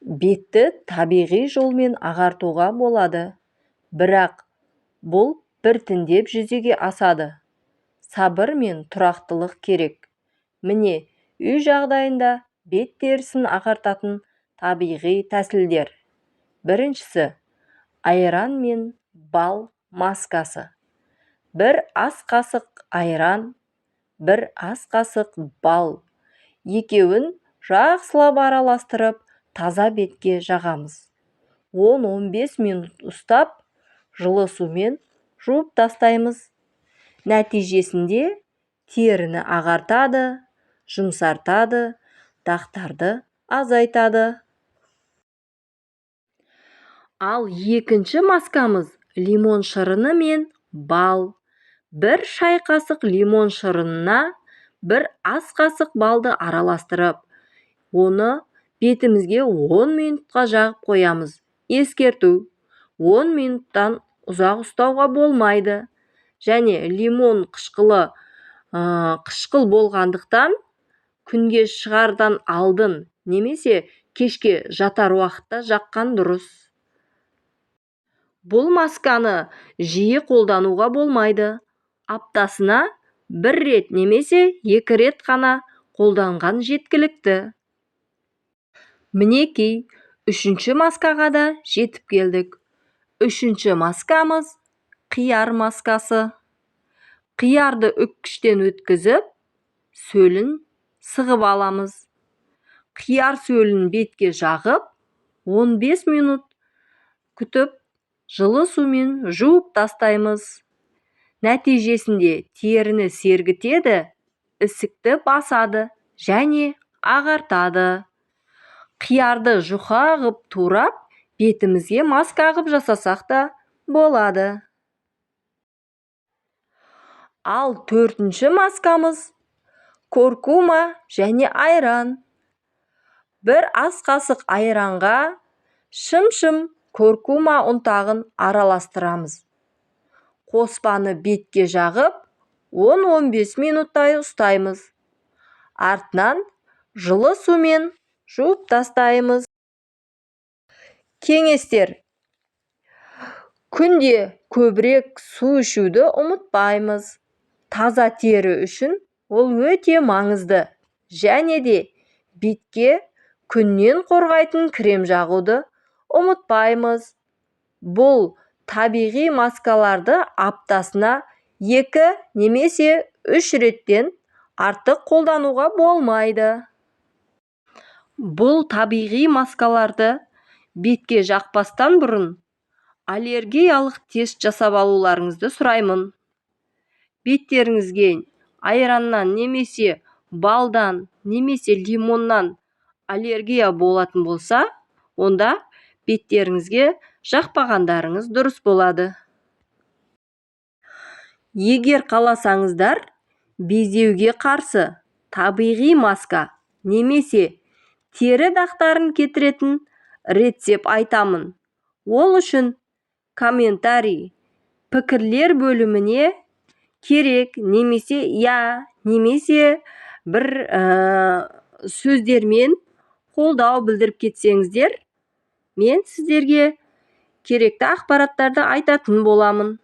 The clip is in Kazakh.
бетті табиғи жолмен ағартуға болады, бірақ бұл біртіндеп жүзеге асады. Сабыр мен тұрақтылық керек. Міне, үй жағдайында бет терісін ағартатын табиғи тәсілдер. Біріншісі, айран мен бал маскасы. 1 ас қасық айран, 1 ас қасық бал. Екеуін жақсылап араластырып, таза бетке жағамыз. 10-15 минут ұстап, жылы сумен жуып тастаймыз. Нәтижесінде теріні ағартады, жұмсартады, дақтарды азайтады. Ал екінші маскамыз лимон шырыны мен бал. 1 шай қасық лимон шырынына 1 ас қасық балды араластырып, оны бетімізге 10 минутқа жағып қоямыз. Ескерту: 10 минуттан ұзақ ұстауға болмайды. Және лимон қышқыл болғандықтан күнге шығардан алдын немесе кешке жатар уақытта жаққан дұрыс. Бұл масканы жиі қолдануға болмайды. Аптасына 1 рет немесе 2 рет қана қолданған жеткілікті. Мінекей, 3-ші маскаға да жетіп келдік. 3-ші маскамыз қияр маскасы. Қиярды үккіштен өткізіп, сөлін сығып аламыз. Қияр сөлін бетке жағып, 15 минут күтіп, жылы сумен жуып тастаймыз. Нәтижесінде теріні сергітеді, ісікті басады және ағартады. Қиярды жұқа ғып турап, бетімізге маска ғып жасасақ та болады. Ал 4-ші маскамыз куркума және айран. 1 ас қасық айранға шым-шым куркума ұнтағын араластырамыз. Қоспаны бетке жағып, 10-15 минуттай ұстаймыз. Артынан жылы сумен жуып тастаймыз. Кеңестер: күнде көбірек су ішуді ұмытпаймыз. Таза тері үшін ол өте маңызды. Және де бетке күннен қорғайтын крем жағуды ұмытпаймыз. Бұл табиғи маскаларды аптасына 2 немесе 3 реттен артық қолдануға болмайды. Бұл табиғи маскаларды бетке жақпастан бұрын аллергиялық тест жасап алуларыңызды сұраймын. Беттеріңізге айраннан немесе балдан немесе лимоннан аллергия болатын болса, онда беттеріңізге жақпағандарыңыз дұрыс болады. Егер қаласаңыздар, безеуге қарсы табиғи маска немесе тері дақтарын кетіретін рецепт айтамын. Ол үшін комментарий, пікірлер бөліміне керек немесе немесе бір сөздермен қолдау білдіріп кетсеңіздер, мен сіздерге керекті ақпараттарды айтатын боламын.